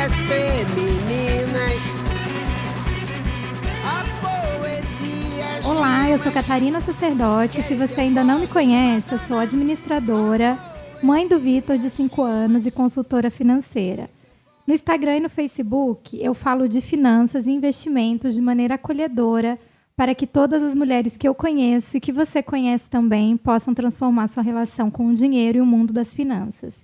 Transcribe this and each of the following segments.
poesias femininas. A poesia. Olá, eu sou Catarina Sacerdote. Se você ainda não me conhece, eu sou administradora, mãe do Vitor, de 5 anos, e consultora financeira. No Instagram e no Facebook, eu falo de finanças e investimentos de maneira acolhedora para que todas as mulheres que eu conheço e que você conhece também possam transformar sua relação com o dinheiro e o mundo das finanças.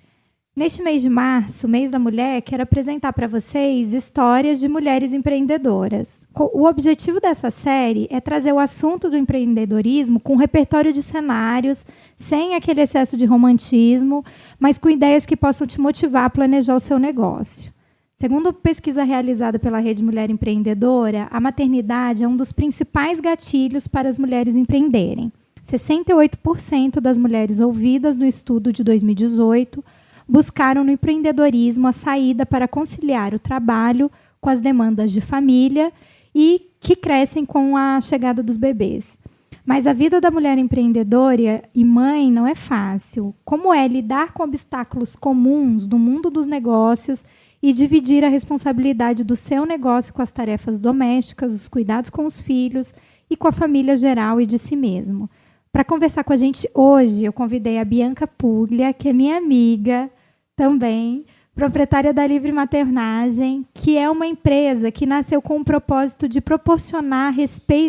Neste mês de março, mês da mulher, quero apresentar para vocês histórias de mulheres empreendedoras. O objetivo dessa série é trazer o assunto do empreendedorismo com um repertório de cenários, sem aquele excesso de romantismo, mas com ideias que possam te motivar a planejar o seu negócio. Segundo pesquisa realizada pela Rede Mulher Empreendedora, a maternidade é um dos principais gatilhos para as mulheres empreenderem. 68% das mulheres ouvidas no estudo de 2018 buscaram no empreendedorismo a saída para conciliar o trabalho com as demandas de família e que crescem com a chegada dos bebês. Mas a vida da mulher empreendedora e mãe não é fácil. Como é lidar com obstáculos comuns do mundo dos negócios e dividir a responsabilidade do seu negócio com as tarefas domésticas, os cuidados com os filhos e com a família geral e de si mesmo. Para conversar com a gente hoje, eu convidei a Bianca Puglia, que é minha amiga também, proprietária da Livre Maternagem, que é uma empresa que nasceu com o propósito de proporcionar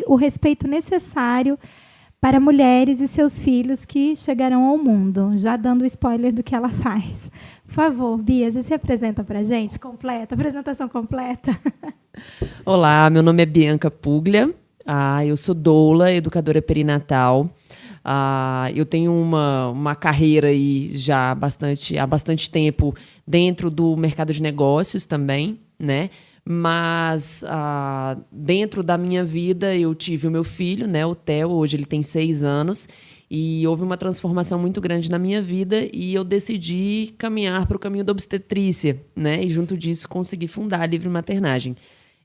o respeito necessário para mulheres e seus filhos que chegarão ao mundo. Já dando spoiler do que ela faz. Por favor, Bia, você se apresenta para a gente? Apresentação completa. Olá, meu nome é Bianca Puglia. Eu sou doula, educadora perinatal. Eu tenho uma carreira aí já há bastante tempo dentro do mercado de negócios também, né? Mas dentro da minha vida eu tive o meu filho, né, o Theo, hoje ele tem 6 anos, e houve uma transformação muito grande na minha vida e eu decidi caminhar para o caminho da obstetrícia, né? E junto disso consegui fundar a Livre Maternagem.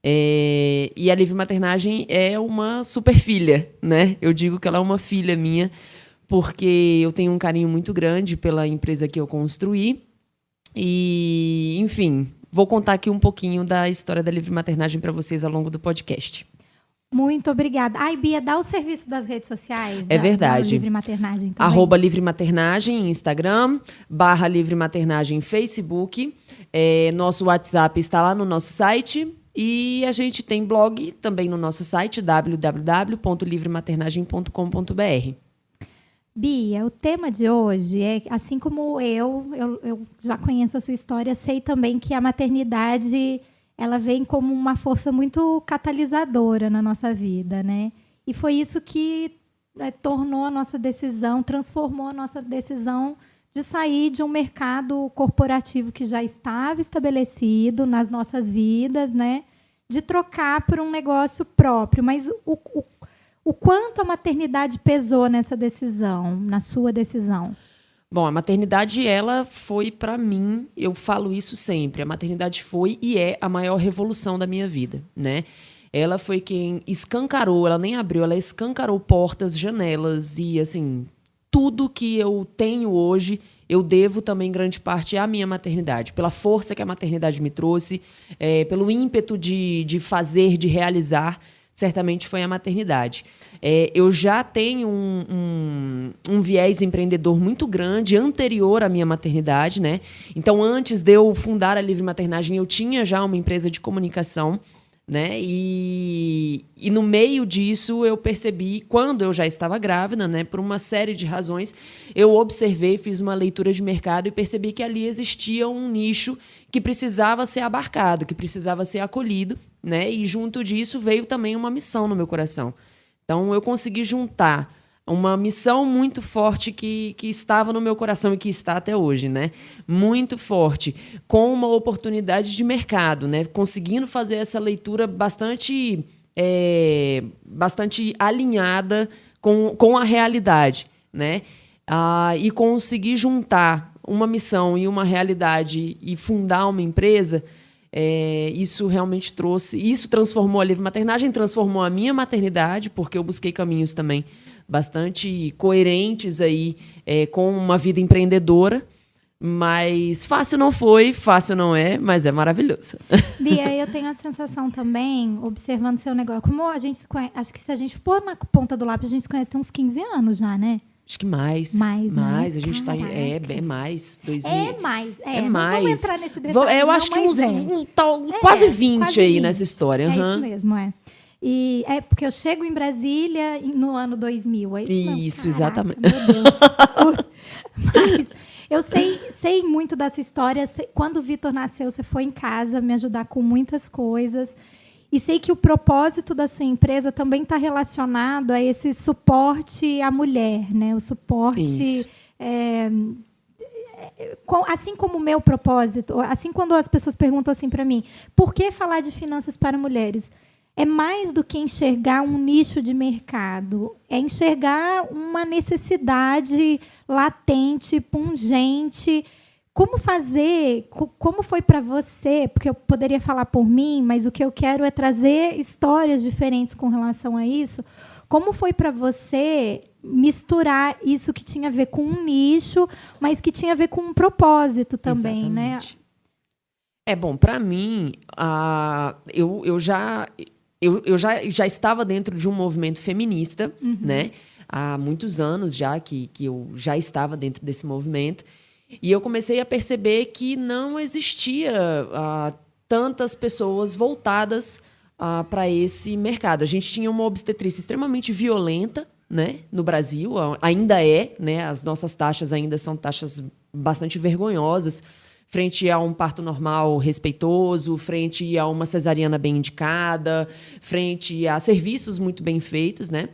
E a Livre Maternagem é uma super filha, né? Eu digo que ela é uma filha minha, porque eu tenho um carinho muito grande pela empresa que eu construí. E, enfim, vou contar aqui um pouquinho da história da Livre Maternagem para vocês ao longo do podcast. Muito obrigada. Bia, dá o serviço das redes sociais. É verdade. Da Livre Maternagem também. @Livre Maternagem, Instagram, /Livre Maternagem, Facebook. Nosso WhatsApp está lá no nosso site. E a gente tem blog também no nosso site, www.livrematernagem.com.br. Bia, o tema de hoje é, assim como eu já conheço a sua história, sei também que a maternidade ela vem como uma força muito catalisadora na nossa vida, né? E foi isso que transformou a nossa decisão de sair de um mercado corporativo que já estava estabelecido nas nossas vidas, né? De trocar por um negócio próprio. Mas o quanto a maternidade pesou nessa decisão, na sua decisão? Bom, a maternidade, ela foi, para mim, eu falo isso sempre, a maternidade foi e é a maior revolução da minha vida, né? Ela foi quem escancarou, ela nem abriu, ela escancarou portas, janelas e, assim, tudo que eu tenho hoje, eu devo também grande parte à minha maternidade, pela força que a maternidade me trouxe, pelo ímpeto de fazer, de realizar, certamente foi a maternidade. Eu já tenho um viés empreendedor muito grande, anterior à minha maternidade, né? Então, antes de eu fundar a Livre Maternagem, eu tinha já uma empresa de comunicação, né? E no meio disso eu percebi, quando eu já estava grávida, né, por uma série de razões, eu observei, fiz uma leitura de mercado e percebi que ali existia um nicho que precisava ser abarcado, que precisava ser acolhido, né? E junto disso veio também uma missão no meu coração. Então eu consegui juntar uma missão muito forte que estava no meu coração e que está até hoje, né? Muito forte, com uma oportunidade de mercado, né? Conseguindo fazer essa leitura bastante alinhada com a realidade, né? E conseguir juntar uma missão e uma realidade e fundar uma empresa, isso realmente isso transformou a Livre Maternagem, transformou a minha maternidade, porque eu busquei caminhos também bastante coerentes aí, com uma vida empreendedora, Mas fácil não foi, fácil não é, mas é maravilhoso. Bia, eu tenho a sensação também, observando seu negócio, como a gente se conhece, acho que se a gente pôr na ponta do lápis, a gente se conhece há uns 15 anos já, né? Acho que mais. Mais, né? A gente tá Caraca. é mais. 2000. É mais. É Não mais. vamos entrar nesse detalhe, Eu acho que mas quase 20 quase aí 20. nessa história. É Aham. isso mesmo, é. E é porque eu chego em Brasília no ano 2000. É isso, mesmo? Isso, Caraca, exatamente. Meu Deus. Mas eu sei muito dessa história. Quando o Vitor nasceu, você foi em casa me ajudar com muitas coisas. E sei que o propósito da sua empresa também está relacionado a esse suporte à mulher, né? O suporte... Isso. Assim como o meu propósito, assim quando as pessoas perguntam assim para mim, por que falar de finanças para mulheres? É mais do que enxergar um nicho de mercado, é enxergar uma necessidade latente, pungente. Como fazer? Como foi para você? Porque eu poderia falar por mim, mas o que eu quero é trazer histórias diferentes com relação a isso. Como foi para você misturar isso que tinha a ver com um nicho, mas que tinha a ver com um propósito também, Exatamente. né? Bom, para mim, eu já estava dentro de um movimento feminista, né? Há muitos anos já que eu já estava dentro desse movimento. E eu comecei a perceber que não existia tantas pessoas voltadas para esse mercado. A gente tinha uma obstetrícia extremamente violenta, né, no Brasil, ainda é, né, as nossas taxas ainda são taxas bastante vergonhosas, frente a um parto normal respeitoso, frente a uma cesariana bem indicada, frente a serviços muito bem feitos, né?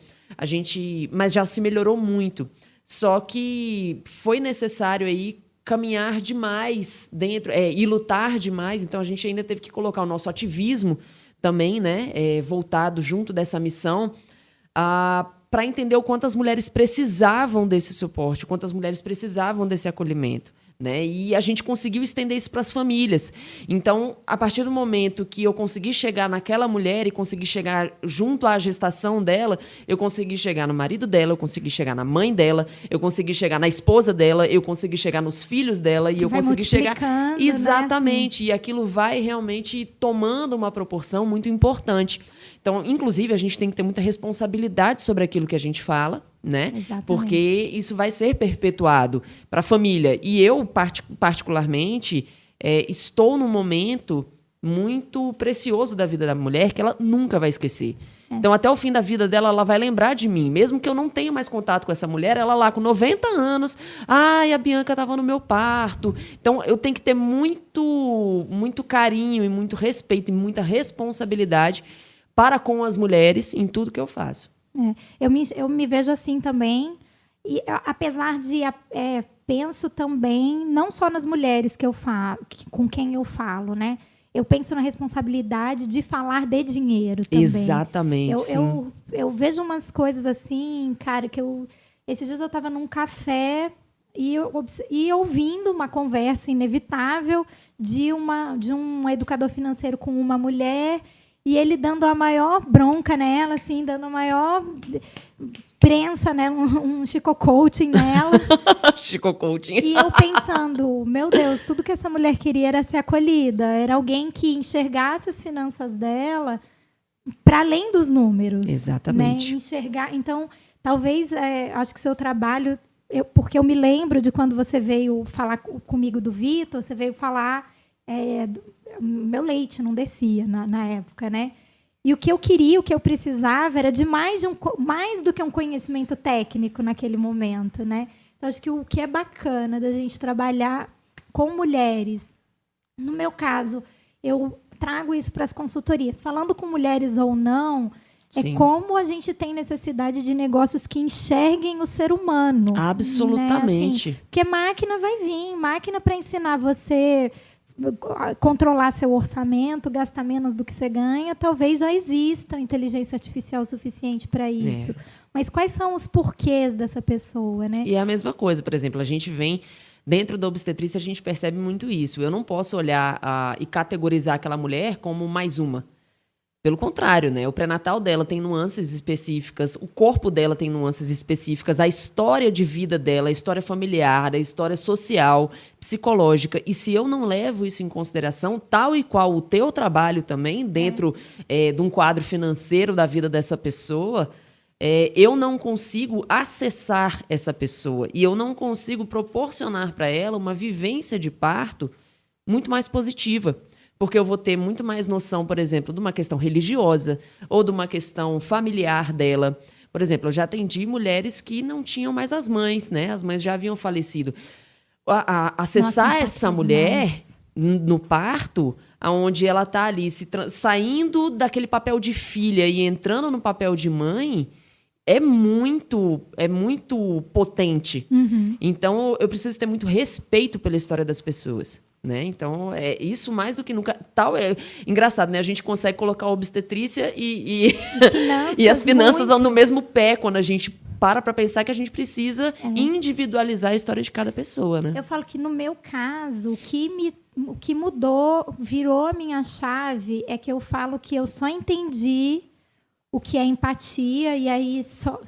Mas já se melhorou muito. Só que foi necessário aí caminhar demais dentro, e lutar demais. Então a gente ainda teve que colocar o nosso ativismo também, né, voltado junto dessa missão, para entender o quanto as mulheres precisavam desse suporte, o quanto as mulheres precisavam desse acolhimento. Né? E a gente conseguiu estender isso para as famílias. Então, a partir do momento que eu consegui chegar naquela mulher e consegui chegar junto à gestação dela, eu consegui chegar no marido dela, eu consegui chegar na mãe dela, eu consegui chegar na esposa dela, eu consegui chegar nos filhos dela e eu consegui chegar... Exatamente. Né? E aquilo vai realmente tomando uma proporção muito importante. Então, inclusive, a gente tem que ter muita responsabilidade sobre aquilo que a gente fala, né? Exatamente. Porque isso vai ser perpetuado para a família. E eu, particularmente, estou num momento muito precioso da vida da mulher que ela nunca vai esquecer. Então, até o fim da vida dela, ela vai lembrar de mim. Mesmo que eu não tenha mais contato com essa mulher, ela lá com 90 anos, a Bianca estava no meu parto. Então, eu tenho que ter muito, muito carinho e muito respeito e muita responsabilidade para com as mulheres em tudo que eu faço. Eu me vejo assim também, e apesar de penso também não só nas mulheres que eu falo, com quem eu falo, né? Eu penso na responsabilidade de falar de dinheiro também. Exatamente. Eu vejo umas coisas assim, cara, que esses dias eu estava num café e ouvindo uma conversa inevitável de um educador financeiro com uma mulher. E ele dando a maior bronca nela, assim, dando a maior prensa, né? Um Chico Coaching nela. Chico Coaching. E eu pensando, meu Deus, tudo que essa mulher queria era ser acolhida. Era alguém que enxergasse as finanças dela para além dos números. Exatamente. Né? Enxergar. Então, talvez, acho que o seu trabalho... porque eu me lembro de quando você veio falar comigo do Vitor, você veio falar... meu leite não descia na época, né? E o que eu queria, o que eu precisava era de mais do que um conhecimento técnico naquele momento, né? Então, acho que o que é bacana da gente trabalhar com mulheres, no meu caso, eu trago isso para as consultorias, falando com mulheres ou não, Sim. Como a gente tem necessidade de negócios que enxerguem o ser humano. Absolutamente. Né? Assim, porque máquina vai vir, máquina para ensinar você controlar seu orçamento, gastar menos do que você ganha, talvez já exista inteligência artificial suficiente para isso. Mas quais são os porquês dessa pessoa, né? E é a mesma coisa, por exemplo, a gente vem... Dentro da obstetrícia, a gente percebe muito isso. Eu não posso olhar e categorizar aquela mulher como mais uma. Pelo contrário, né? O pré-natal dela tem nuances específicas, o corpo dela tem nuances específicas, a história de vida dela, a história familiar, a história social, psicológica. E se eu não levo isso em consideração, tal e qual o teu trabalho também, dentro de um quadro financeiro da vida dessa pessoa, eu não consigo acessar essa pessoa e eu não consigo proporcionar para ela uma vivência de parto muito mais positiva. Porque eu vou ter muito mais noção, por exemplo, de uma questão religiosa ou de uma questão familiar dela. Por exemplo, eu já atendi mulheres que não tinham mais as mães, né? As mães já haviam falecido. Acessar essa mulher no parto, onde ela está ali saindo daquele papel de filha e entrando no papel de mãe, é muito potente. Uhum. Então, eu preciso ter muito respeito pela história das pessoas. Né? Então, isso mais do que nunca. Engraçado, né? A gente consegue colocar a obstetrícia e as finanças no mesmo pé quando a gente para pensar que a gente precisa individualizar a história de cada pessoa. Né? Eu falo que, no meu caso, o que mudou, virou a minha chave, é que eu falo que eu só entendi o que é empatia, e aí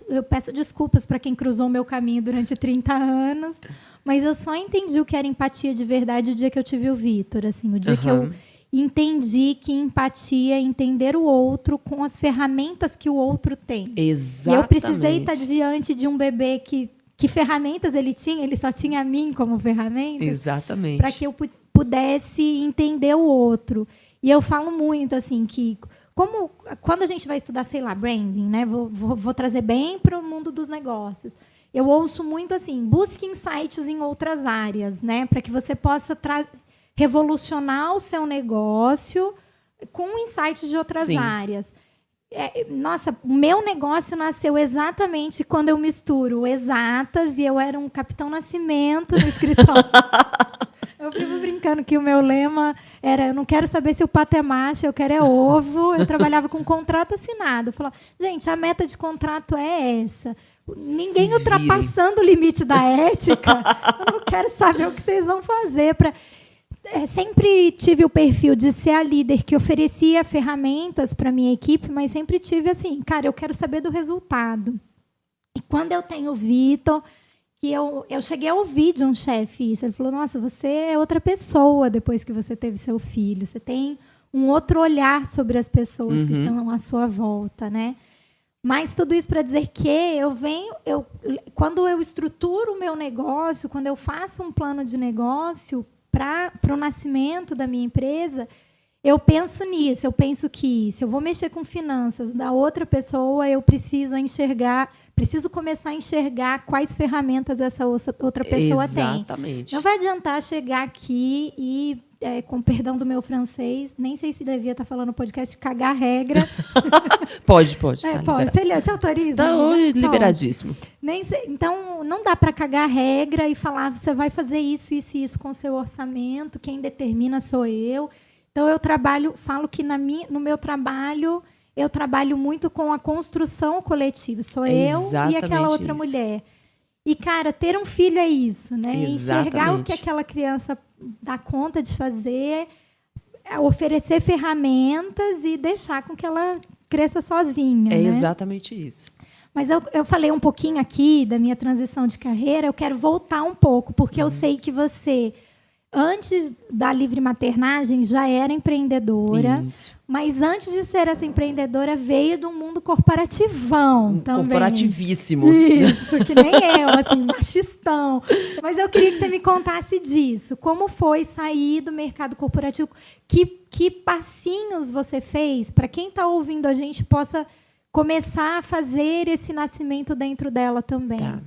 eu peço desculpas para quem cruzou o meu caminho durante 30 anos. Mas eu só entendi o que era empatia de verdade o dia que eu tive o Vitor, assim, o dia que eu entendi que empatia é entender o outro com as ferramentas que o outro tem. Exatamente. E eu precisei estar diante de um bebê que ferramentas ele tinha, ele só tinha a mim como ferramenta. Exatamente. Para que eu pudesse entender o outro. E eu falo muito, assim, que quando a gente vai estudar, sei lá, branding, né? Vou trazer bem para o mundo dos negócios. Eu ouço muito assim, busque insights em outras áreas, né? Para que você possa revolucionar o seu negócio com insights de outras áreas. Nossa, o meu negócio nasceu exatamente quando eu misturo exatas, e eu era um Capitão Nascimento no escritório. Eu vivo brincando que o meu lema era: eu não quero saber se o pato é macho, eu quero ovo. Eu trabalhava com contrato assinado. Eu falava, gente, a meta de contrato é essa. Ninguém ultrapassando o limite da ética. Eu não quero saber o que vocês vão fazer. Sempre tive o perfil de ser a líder que oferecia ferramentas para a minha equipe, mas sempre tive assim, cara, eu quero saber do resultado. E quando eu tenho o Vitor, que eu cheguei a ouvir de um chefe isso, ele falou, nossa, você é outra pessoa depois que você teve seu filho. Você tem um outro olhar sobre as pessoas que estão à sua volta, né? Mas tudo isso para dizer que quando eu estruturo o meu negócio, quando eu faço um plano de negócio para o nascimento da minha empresa, eu penso nisso. Eu penso que, se eu vou mexer com finanças da outra pessoa, eu preciso começar a enxergar quais ferramentas essa outra pessoa tem. Exatamente. Não vai adiantar chegar aqui e, com perdão do meu francês, nem sei se devia estar falando no podcast, cagar regra. Pode. Pode. Você autoriza? Está liberadíssimo. Então, não dá para cagar regra e falar, você vai fazer isso, isso e isso com o seu orçamento, quem determina sou eu. Então, falo que no meu trabalho, eu trabalho muito com a construção coletiva. Sou eu e aquela outra mulher. E, cara, ter um filho é isso, né? Enxergar o que aquela criança dá conta de fazer, oferecer ferramentas e deixar com que ela cresça sozinha. É, né? Exatamente isso. Mas eu falei um pouquinho aqui da minha transição de carreira, eu quero voltar um pouco, porque eu sei que você, antes da livre maternagem, já era empreendedora. Isso. Mas antes de ser essa empreendedora, veio do mundo corporativão também. Corporativíssimo. Isso, que nem eu, assim, machistão. Mas eu queria que você me contasse disso. Como foi sair do mercado corporativo? Que passinhos você fez para quem está ouvindo a gente possa começar a fazer esse nascimento dentro dela também? Tá.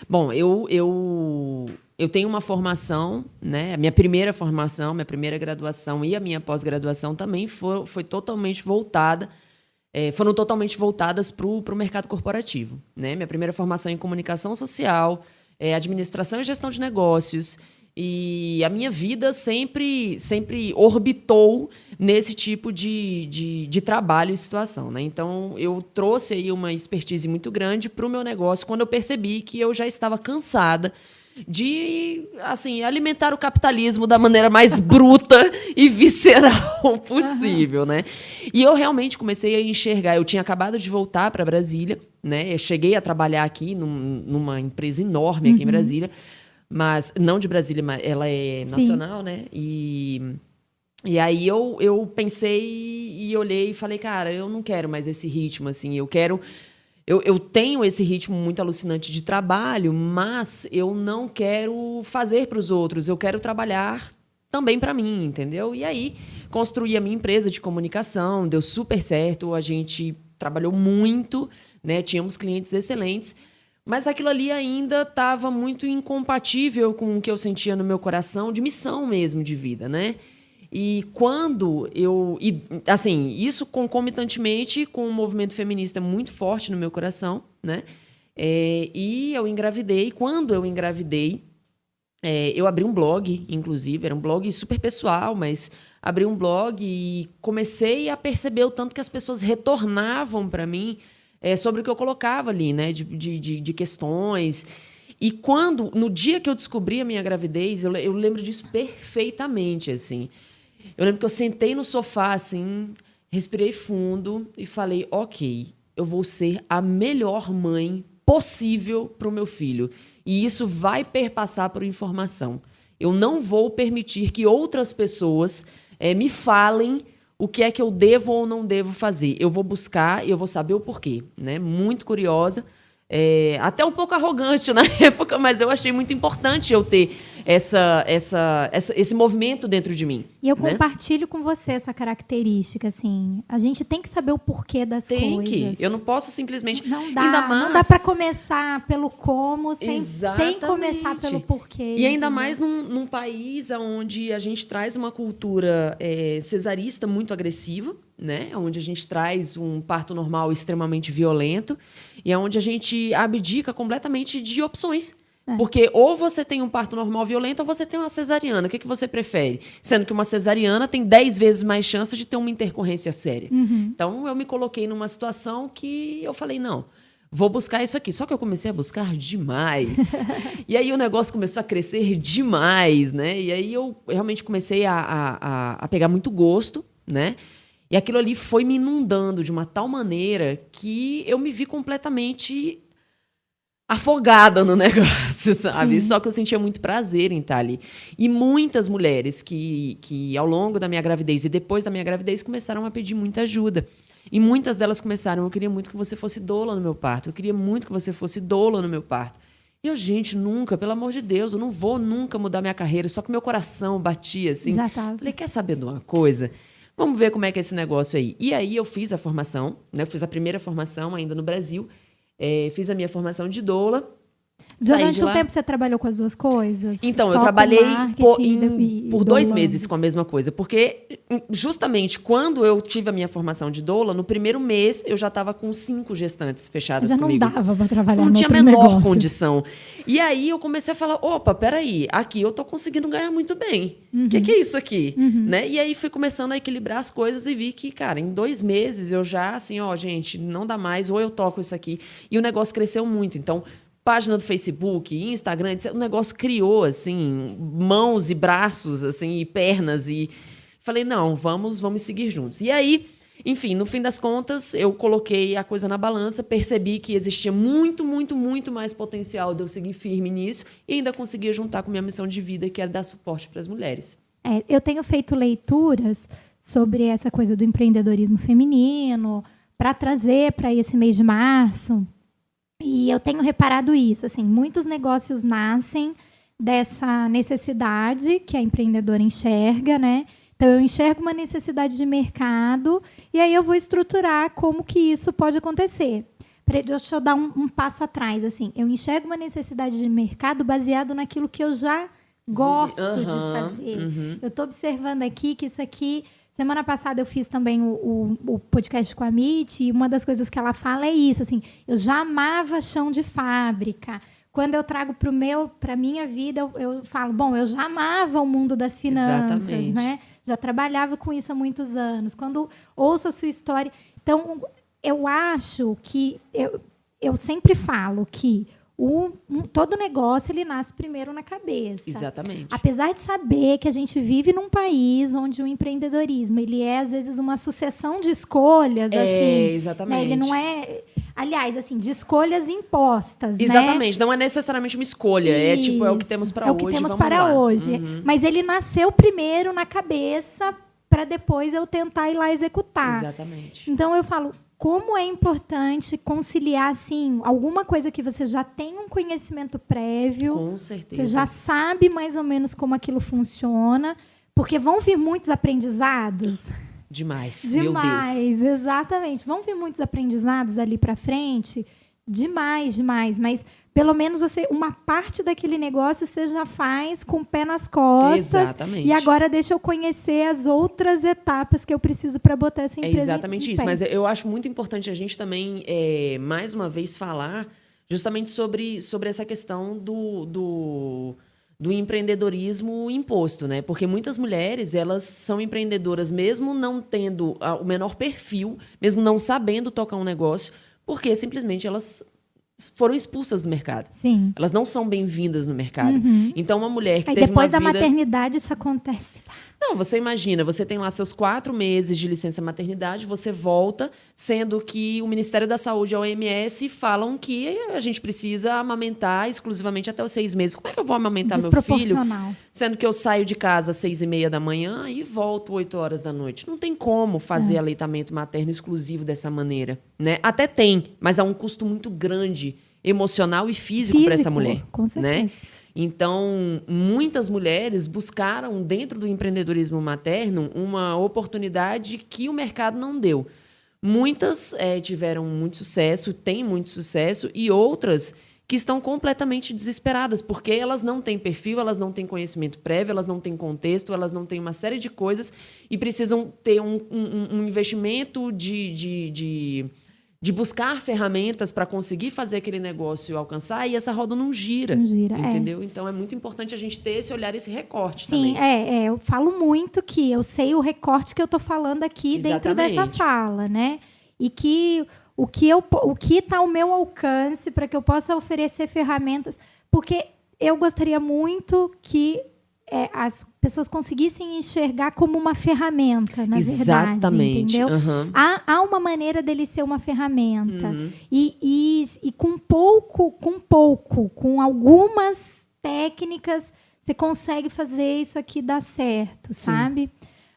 Bom, eu tenho uma formação, né? A minha primeira formação, minha primeira graduação e a minha pós-graduação também foram totalmente voltadas para o mercado corporativo, né? Minha primeira formação em comunicação social, administração e gestão de negócios. E a minha vida sempre orbitou nesse tipo de trabalho e situação, né? Então, eu trouxe aí uma expertise muito grande para o meu negócio quando eu percebi que eu já estava cansada de, assim, alimentar o capitalismo da maneira mais bruta e visceral possível, né? E eu realmente comecei a enxergar. Eu tinha acabado de voltar para Brasília, né? Eu cheguei a trabalhar aqui numa empresa enorme aqui em Brasília, mas não de Brasília, mas ela é nacional, né? E aí eu pensei e olhei e falei, cara, eu não quero mais esse ritmo, assim, eu tenho esse ritmo muito alucinante de trabalho, mas eu não quero fazer para os outros, eu quero trabalhar também para mim, entendeu? E aí construí a minha empresa de comunicação, deu super certo, a gente trabalhou muito, né? Tínhamos clientes excelentes, mas aquilo ali ainda estava muito incompatível com o que eu sentia no meu coração, de missão mesmo de vida, né? E quando assim, isso concomitantemente com um movimento feminista muito forte no meu coração, né? E eu engravidei. Quando eu engravidei, eu abri um blog, inclusive, era um blog super pessoal, mas abri um blog e comecei a perceber o tanto que as pessoas retornavam para mim sobre o que eu colocava ali, né? De questões. E no dia que eu descobri a minha gravidez, eu lembro disso perfeitamente, assim. Eu lembro que eu sentei no sofá, assim, respirei fundo e falei, ok, eu vou ser a melhor mãe possível para o meu filho. E isso vai perpassar por informação. Eu não vou permitir que outras pessoas me falem o que é que eu devo ou não devo fazer. Eu vou buscar e eu vou saber o porquê, né? Muito curiosa. Até um pouco arrogante na época, mas eu achei muito importante eu ter esse movimento dentro de mim. E eu né? compartilho com você essa característica, assim. A gente tem que saber o porquê das coisas. Tem que. Eu não posso simplesmente... Não dá, ainda mais... não dá para começar pelo como sem começar pelo porquê. E ainda mais num país onde a gente traz uma cultura cesarista muito agressiva, né? Onde a gente traz um parto normal extremamente violento e onde a gente abdica completamente de opções. Porque ou você tem um parto normal violento ou você tem uma cesariana. O que você prefere? Sendo que uma cesariana tem 10 vezes mais chance de ter uma intercorrência séria. Então, eu me coloquei numa situação que eu falei, não, vou buscar isso aqui. Só que eu comecei a buscar demais. E aí o negócio começou a crescer demais, né? E aí eu realmente comecei a pegar muito gosto, né? E aquilo ali foi me inundando de uma tal maneira que eu me vi completamente afogada no negócio, sabe? Sim. Só que eu sentia muito prazer em estar ali. E muitas mulheres que ao longo da minha gravidez e depois da minha gravidez começaram a pedir muita ajuda. E muitas delas começaram, eu queria muito que você fosse doula no meu parto, eu queria muito que você fosse doula no meu parto. E eu, gente, nunca, pelo amor de Deus, eu não vou nunca mudar minha carreira, só que meu coração batia assim. Já tava. Falei, quer saber de uma coisa? Vamos ver como é que é esse negócio aí. E aí eu fiz a formação, né? Eu fiz a primeira formação ainda no Brasil. Fiz a minha formação de doula. Durante um tempo você trabalhou com as duas coisas? Então, eu trabalhei por 2 meses com a mesma coisa. Porque, justamente, quando eu tive a minha formação de doula, no primeiro mês, eu já estava com 5 gestantes fechadas comigo. Já não dava para trabalhar não no tinha a menor negócio. Condição. E aí, eu comecei a falar, opa, peraí, aqui eu tô conseguindo ganhar muito bem. O que é isso aqui? Né? E aí, fui começando a equilibrar as coisas e vi que, cara, em 2 meses, eu já, assim, gente, não dá mais, ou eu toco isso aqui. E o negócio cresceu muito. Então, página do Facebook, Instagram, o negócio criou, assim, mãos e braços, assim, e pernas. E falei, não, vamos seguir juntos. E aí, enfim, no fim das contas, eu coloquei a coisa na balança, percebi que existia muito, muito, muito mais potencial de eu seguir firme nisso e ainda conseguia juntar com minha missão de vida, que era dar suporte para as mulheres. Eu tenho feito leituras sobre essa coisa do empreendedorismo feminino para trazer para esse mês de março. E eu tenho reparado isso, assim, muitos negócios nascem dessa necessidade que a empreendedora enxerga, né? Então, eu enxergo uma necessidade de mercado e aí eu vou estruturar como que isso pode acontecer. Deixa eu dar um passo atrás, assim. Eu enxergo uma necessidade de mercado baseado naquilo que eu já gosto de fazer. Eu estou observando aqui que isso aqui... Semana passada eu fiz também o podcast com a Mitty e uma das coisas que ela fala é isso, assim, eu já amava chão de fábrica. Quando eu trago para a minha vida, eu falo, bom, eu já amava o mundo das finanças, né? Já trabalhava com isso há muitos anos. Quando ouço a sua história... Então, eu acho que... Eu sempre falo que todo negócio ele nasce primeiro na cabeça. Exatamente. Apesar de saber que a gente vive num país onde o empreendedorismo ele é, às vezes, uma sucessão de escolhas. Assim, exatamente. Né? Ele não é... Aliás, assim, de escolhas impostas, exatamente. Né? Não é necessariamente uma escolha. Isso. É o que temos para hoje. É o que temos vamos para lá. hoje. Mas ele nasceu primeiro na cabeça para depois eu tentar ir lá executar. Exatamente. Então, eu falo, como é importante conciliar, assim, alguma coisa que você já tem um conhecimento prévio. Com certeza. Você já sabe mais ou menos como aquilo funciona, porque vão vir muitos aprendizados. Demais. Meu Deus. Demais, exatamente. Vão vir muitos aprendizados ali para frente. Demais. Mas pelo menos uma parte daquele negócio você já faz com o pé nas costas. Exatamente. E agora deixa eu conhecer as outras etapas que eu preciso para botar essa empresa. É exatamente isso. pé. Mas eu acho muito importante a gente também, mais uma vez, falar justamente sobre essa questão do empreendedorismo imposto, né? Porque muitas mulheres, elas são empreendedoras mesmo não tendo o menor perfil, mesmo não sabendo tocar um negócio, porque simplesmente elas foram expulsas do mercado. Sim. Elas não são bem-vindas no mercado. Então, uma mulher que Aí teve depois uma da vida... maternidade isso acontece. Não, você imagina, você tem lá seus 4 meses de licença maternidade, você volta, sendo que o Ministério da Saúde e a OMS falam que a gente precisa amamentar exclusivamente até os 6 meses. Como é que eu vou amamentar meu filho? Desproporcional. Sendo que eu saio de casa às 6h30 da manhã e volto 8 horas da noite. Não tem como fazer aleitamento materno exclusivo dessa maneira, né? Até tem, mas há um custo muito grande, emocional e físico para essa mulher. Com certeza. Né? Então, muitas mulheres buscaram, dentro do empreendedorismo materno, uma oportunidade que o mercado não deu. Muitas tiveram muito sucesso, têm muito sucesso, e outras que estão completamente desesperadas, porque elas não têm perfil, elas não têm conhecimento prévio, elas não têm contexto, elas não têm uma série de coisas e precisam ter um investimento de buscar ferramentas para conseguir fazer aquele negócio alcançar, e essa roda não gira. Não gira, entendeu? Então, é muito importante a gente ter esse olhar, esse recorte Sim, também. eu falo muito que eu sei o recorte que eu estou falando aqui dentro dessa sala, né? E que o que está ao meu alcance para que eu possa oferecer ferramentas, porque eu gostaria muito que as pessoas conseguissem enxergar como uma ferramenta, na verdade, entendeu? Uhum. Há uma maneira dele ser uma ferramenta. E com pouco, com algumas técnicas, você consegue fazer isso aqui dar certo, sabe?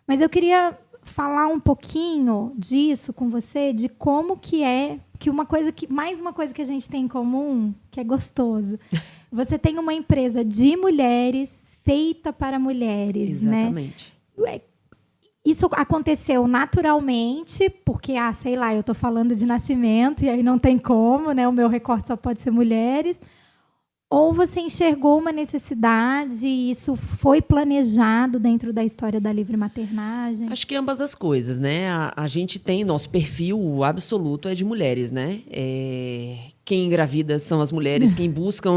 Mas eu queria falar um pouquinho disso com você, de como que mais uma coisa que a gente tem em comum, que é gostoso. Você tem uma empresa de mulheres, feita para mulheres, Exatamente. né? Isso aconteceu naturalmente, porque, sei lá, eu estou falando de nascimento e aí não tem como, né? O meu recorte só pode ser mulheres. Ou você enxergou uma necessidade e isso foi planejado dentro da história da livre maternagem? Acho que ambas as coisas, né? A gente tem, nosso perfil absoluto é de mulheres, né? Quem engravida são as mulheres, quem busca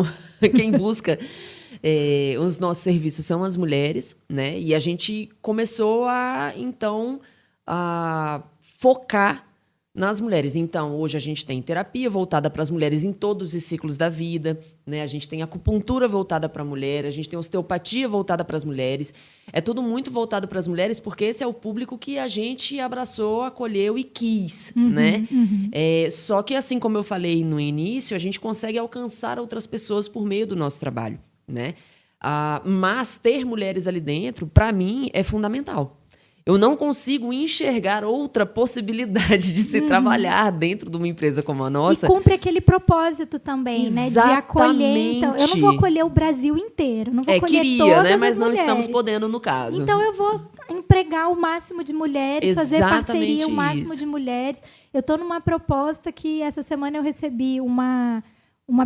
os nossos serviços são as mulheres, né? E a gente começou então, a focar nas mulheres. Então, hoje a gente tem terapia voltada para as mulheres em todos os ciclos da vida, né? A gente tem acupuntura voltada para a mulher, a gente tem osteopatia voltada para as mulheres. É tudo muito voltado para as mulheres, porque esse é o público que a gente abraçou, acolheu e quis, né? Só que, assim como eu falei no início, a gente consegue alcançar outras pessoas por meio do nosso trabalho, né? Mas ter mulheres ali dentro, para mim, é fundamental. Eu não consigo enxergar outra possibilidade de se trabalhar dentro de uma empresa como a nossa. E cumpre aquele propósito também, né? De acolher. Então, eu não vou acolher o Brasil inteiro. Não vou acolher todas né? Mas as não mulheres. Estamos podendo, no caso. Então, eu vou empregar o máximo de mulheres, fazer parceria o máximo de mulheres. Eu estou numa proposta que essa semana eu recebi uma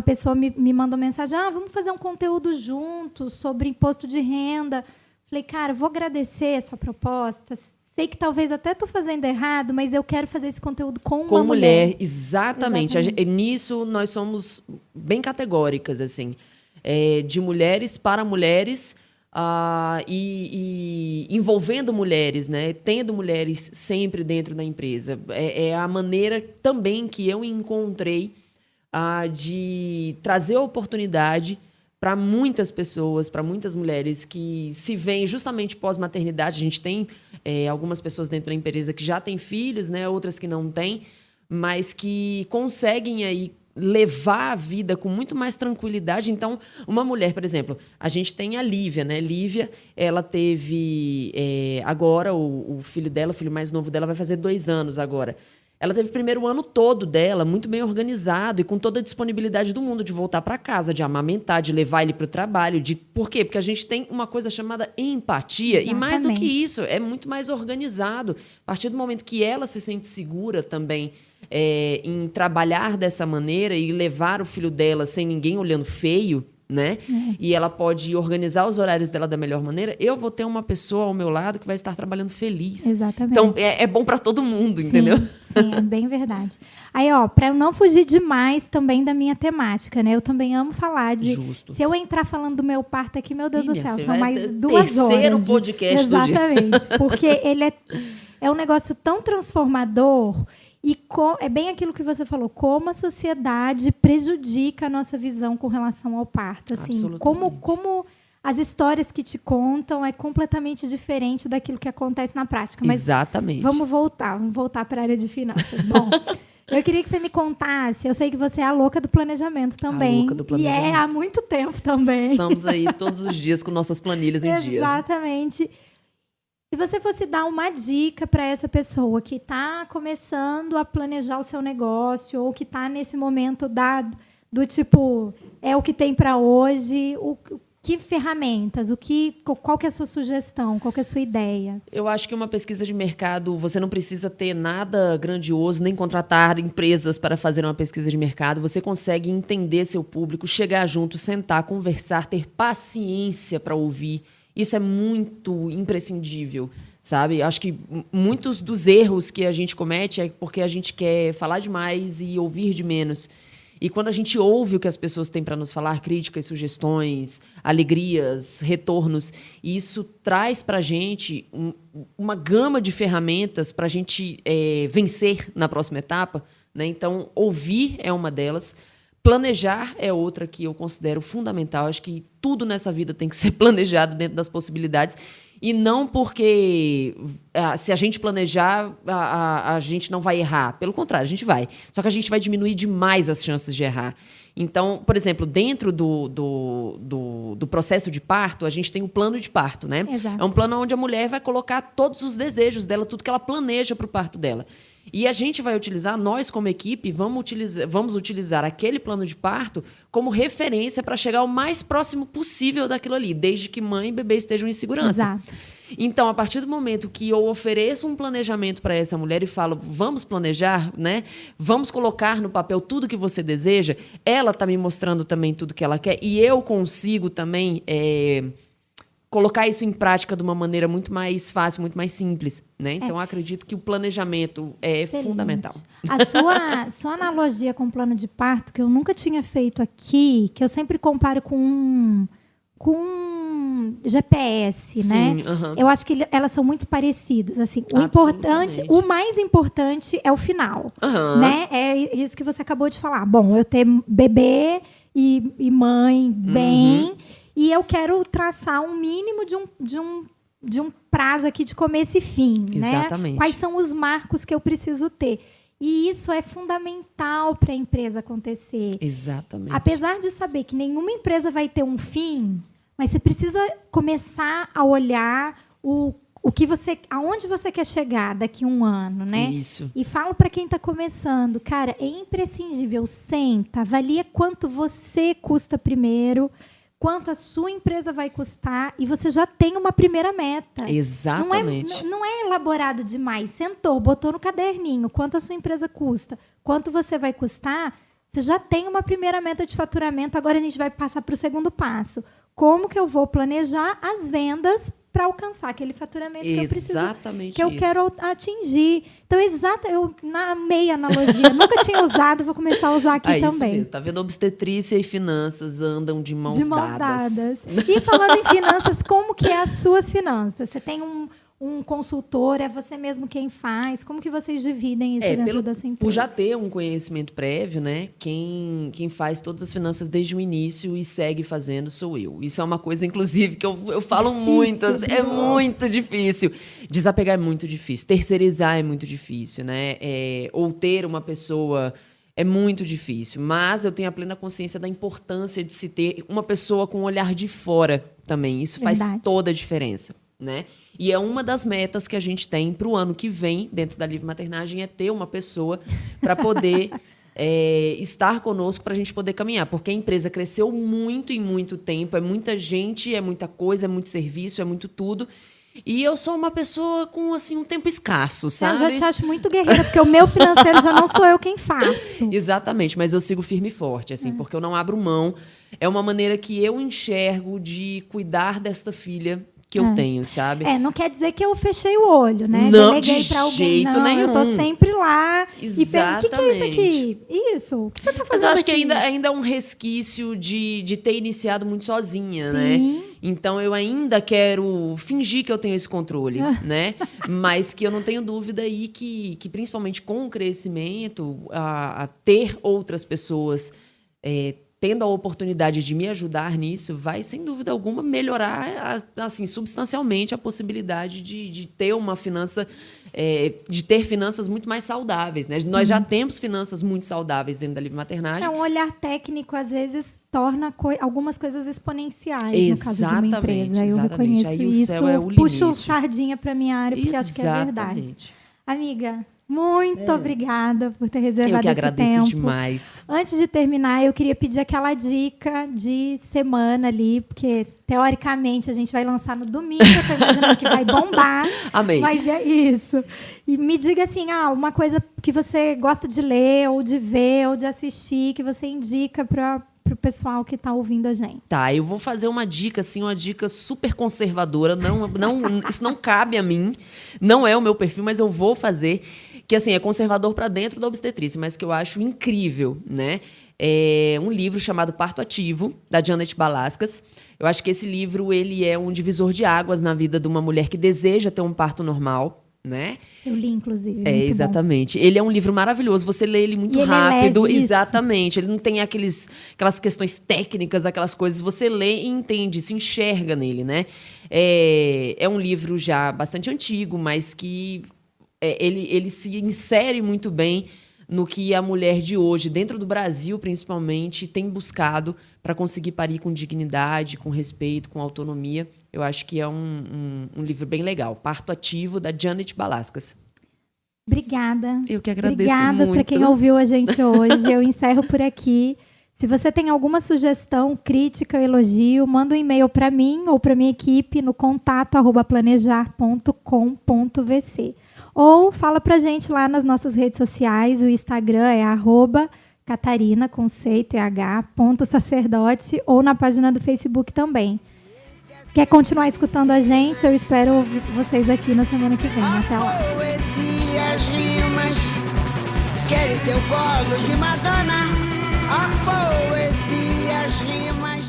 pessoa me mandou mensagem, vamos fazer um conteúdo juntos sobre imposto de renda. Falei, cara, vou agradecer a sua proposta. Sei que talvez até estou fazendo errado, mas eu quero fazer esse conteúdo com uma mulher. Exatamente. Nisso, nós somos bem categóricas, assim. De mulheres para mulheres e envolvendo mulheres, né? Tendo mulheres sempre dentro da empresa. É a maneira também que eu encontrei de trazer oportunidade para muitas pessoas, para muitas mulheres que se veem justamente pós-maternidade. A gente tem algumas pessoas dentro da empresa que já têm filhos, né? Outras que não têm, mas que conseguem aí levar a vida com muito mais tranquilidade. Então, uma mulher, por exemplo, a gente tem a Lívia, né? Lívia, ela teve agora o filho dela, o filho mais novo dela vai fazer 2 anos agora. Ela teve o primeiro ano todo dela muito bem organizado e com toda a disponibilidade do mundo de voltar para casa, de amamentar, de levar ele para o trabalho. Por quê? Porque a gente tem uma coisa chamada empatia. Exatamente. E mais do que isso, é muito mais organizado. A partir do momento que ela se sente segura também em trabalhar dessa maneira e levar o filho dela sem ninguém olhando feio, né? E ela pode organizar os horários dela da melhor maneira, eu vou ter uma pessoa ao meu lado que vai estar trabalhando feliz. Exatamente. Então, é bom para todo mundo, entendeu? Sim, é bem verdade. Aí, para eu não fugir demais também da minha temática, né? Eu também amo falar de... Justo. Se eu entrar falando do meu parto aqui, meu Deus do céu, filha, são mais 2 horas. Terceiro podcast do dia. Exatamente. Porque ele é um negócio tão transformador. E é bem aquilo que você falou, como a sociedade prejudica a nossa visão com relação ao parto. Assim, como as histórias que te contam é completamente diferente daquilo que acontece na prática. Mas exatamente. Vamos voltar para a área de finanças. Bom, eu queria que você me contasse, eu sei que você é a louca do planejamento também. A louca do planejamento. E há muito tempo também. Estamos aí todos os dias com nossas planilhas em dia. Exatamente. Se você fosse dar uma dica para essa pessoa que está começando a planejar o seu negócio ou que está nesse momento do tipo, é o que tem para hoje, que ferramentas, qual que é a sua sugestão, qual que é a sua ideia? Eu acho que uma pesquisa de mercado, você não precisa ter nada grandioso, nem contratar empresas para fazer uma pesquisa de mercado. Você consegue entender seu público, chegar junto, sentar, conversar, ter paciência para ouvir. Isso é muito imprescindível, sabe? Acho que muitos dos erros que a gente comete é porque a gente quer falar demais e ouvir de menos. E quando a gente ouve o que as pessoas têm para nos falar, críticas, sugestões, alegrias, retornos, isso traz para a gente uma gama de ferramentas para a gente vencer na próxima etapa, né? Então, ouvir é uma delas. Planejar é outra que eu considero fundamental. Acho que tudo nessa vida tem que ser planejado dentro das possibilidades. E não porque se a gente planejar, a gente não vai errar. Pelo contrário, a gente vai. Só que a gente vai diminuir demais as chances de errar. Então, por exemplo, dentro do processo de parto, a gente tem o plano de parto, né? Exato. É um plano onde a mulher vai colocar todos os desejos dela, tudo que ela planeja para o parto dela. E a gente vai utilizar, nós como equipe, vamos utilizar aquele plano de parto como referência para chegar o mais próximo possível daquilo ali, desde que mãe e bebê estejam em segurança. Exato. Então, a partir do momento que eu ofereço um planejamento para essa mulher e falo, vamos planejar, né? Vamos colocar no papel tudo que você deseja, ela está me mostrando também tudo que ela quer e eu consigo também colocar isso em prática de uma maneira muito mais fácil, muito mais simples, né? Então, eu acredito que o planejamento é fundamental. A sua analogia com o plano de parto, que eu nunca tinha feito aqui, que eu sempre comparo com GPS, sim, né? Uhum. Eu acho que elas são muito parecidas. Assim, o mais importante é o final, né? É isso que você acabou de falar. Bom, eu ter bebê e mãe bem... E eu quero traçar um mínimo de um prazo aqui de começo e fim. Exatamente. Né? Quais são os marcos que eu preciso ter? E isso é fundamental para a empresa acontecer. Exatamente. Apesar de saber que nenhuma empresa vai ter um fim, mas você precisa começar a olhar aonde você quer chegar daqui a um ano, né? Isso. E falo para quem está começando, cara, é imprescindível. Senta, avalia quanto você custa primeiro, quanto a sua empresa vai custar e você já tem uma primeira meta. Exatamente. Não é elaborado demais. Sentou, botou no caderninho quanto a sua empresa custa, quanto você vai custar, você já tem uma primeira meta de faturamento. Agora a gente vai passar para o segundo passo. Como que eu vou planejar as vendas para alcançar aquele faturamento que eu preciso, que eu quero atingir. Então, eu amei a analogia. Nunca tinha usado, vou começar a usar aqui também. Isso mesmo. Tá vendo? Obstetrícia e finanças andam de mãos dadas. E falando em finanças, como que é as suas finanças? Você tem um consultor? É você mesmo quem faz? Como que vocês dividem isso dentro da sua empresa? Por já ter um conhecimento prévio, né? Quem faz todas as finanças desde o início e segue fazendo sou eu. Isso é uma coisa, inclusive, que eu falo muito. É muito difícil. Desapegar é muito difícil. Terceirizar é muito difícil, né? Ou ter uma pessoa é muito difícil. Mas eu tenho a plena consciência da importância de se ter uma pessoa com um olhar de fora também. Isso faz toda a diferença, né? E é uma das metas que a gente tem para o ano que vem, dentro da Livre Maternagem, é ter uma pessoa para poder estar conosco, para a gente poder caminhar. Porque a empresa cresceu muito em muito tempo, é muita gente, é muita coisa, é muito serviço, é muito tudo. E eu sou uma pessoa com assim, um tempo escasso, sabe? Eu já te acho muito guerreira, porque o meu financeiro já não sou eu quem faço. Exatamente, mas eu sigo firme e forte, assim, porque eu não abro mão. É uma maneira que eu enxergo de cuidar desta filha que eu tenho, sabe? Não quer dizer que eu fechei o olho, né? Não, deleguei de pra alguém. jeito não, nenhum. Eu tô sempre lá. Exatamente. E o que é isso aqui? Isso? O que você tá fazendo Mas eu acho aqui? que ainda é um resquício de ter iniciado muito sozinha, né? Então, eu ainda quero fingir que eu tenho esse controle, né? Mas que eu não tenho dúvida aí que principalmente com o crescimento, a ter outras pessoas tendo a oportunidade de me ajudar nisso, vai, sem dúvida alguma, melhorar assim, substancialmente a possibilidade de ter uma finança, de ter finanças muito mais saudáveis, né? Nós já temos finanças muito saudáveis dentro da Livre Maternagem. Um olhar técnico, às vezes, torna algumas coisas exponenciais, no caso de uma empresa. Eu reconheço aí o isso, céu é o puxo limite. Sardinha para minha área, porque acho que é verdade. Amiga, muito obrigada por ter reservado esse tempo. Eu que agradeço demais. Antes de terminar, eu queria pedir aquela dica de semana ali, porque, teoricamente, a gente vai lançar no domingo, eu tô imaginando que vai bombar. Amém. Mas é isso. E me diga assim, uma coisa que você gosta de ler, ou de ver, ou de assistir, que você indica para o pessoal que está ouvindo a gente. Tá, eu vou fazer uma dica, assim, uma dica super conservadora. Isso não cabe a mim, não é o meu perfil, mas eu vou fazer. Que, assim, é conservador para dentro da obstetrícia, mas que eu acho incrível, né? É um livro chamado Parto Ativo, da Janet Balaskas. Eu acho que esse livro ele é um divisor de águas na vida de uma mulher que deseja ter um parto normal, né? Eu li, inclusive. Exatamente. Bom. Ele é um livro maravilhoso, você lê ele muito rápido. Ele é leve, exatamente. Ele não tem aquelas questões técnicas, aquelas coisas. Você lê e entende, se enxerga nele, né? É um livro já bastante antigo, mas que ele se insere muito bem no que a mulher de hoje, dentro do Brasil principalmente, tem buscado para conseguir parir com dignidade, com respeito, com autonomia. Eu acho que é um livro bem legal. Parto Ativo, da Janet Balaskas. Obrigada. Eu que agradeço Obrigada muito. para quem ouviu a gente hoje. Eu encerro por aqui. Se você tem alguma sugestão, crítica, elogio, manda um e-mail para mim ou para minha equipe no contato@planejar.com.vc. Ou fala pra gente lá nas nossas redes sociais. O Instagram é @Catarina, com C e TH, _sacerdote, ou na página do Facebook também. Quer continuar escutando a gente? Eu espero vocês aqui na semana que vem. Até lá. Poesias, rimas, querem seu colo de Madonna. A poesias, rimas.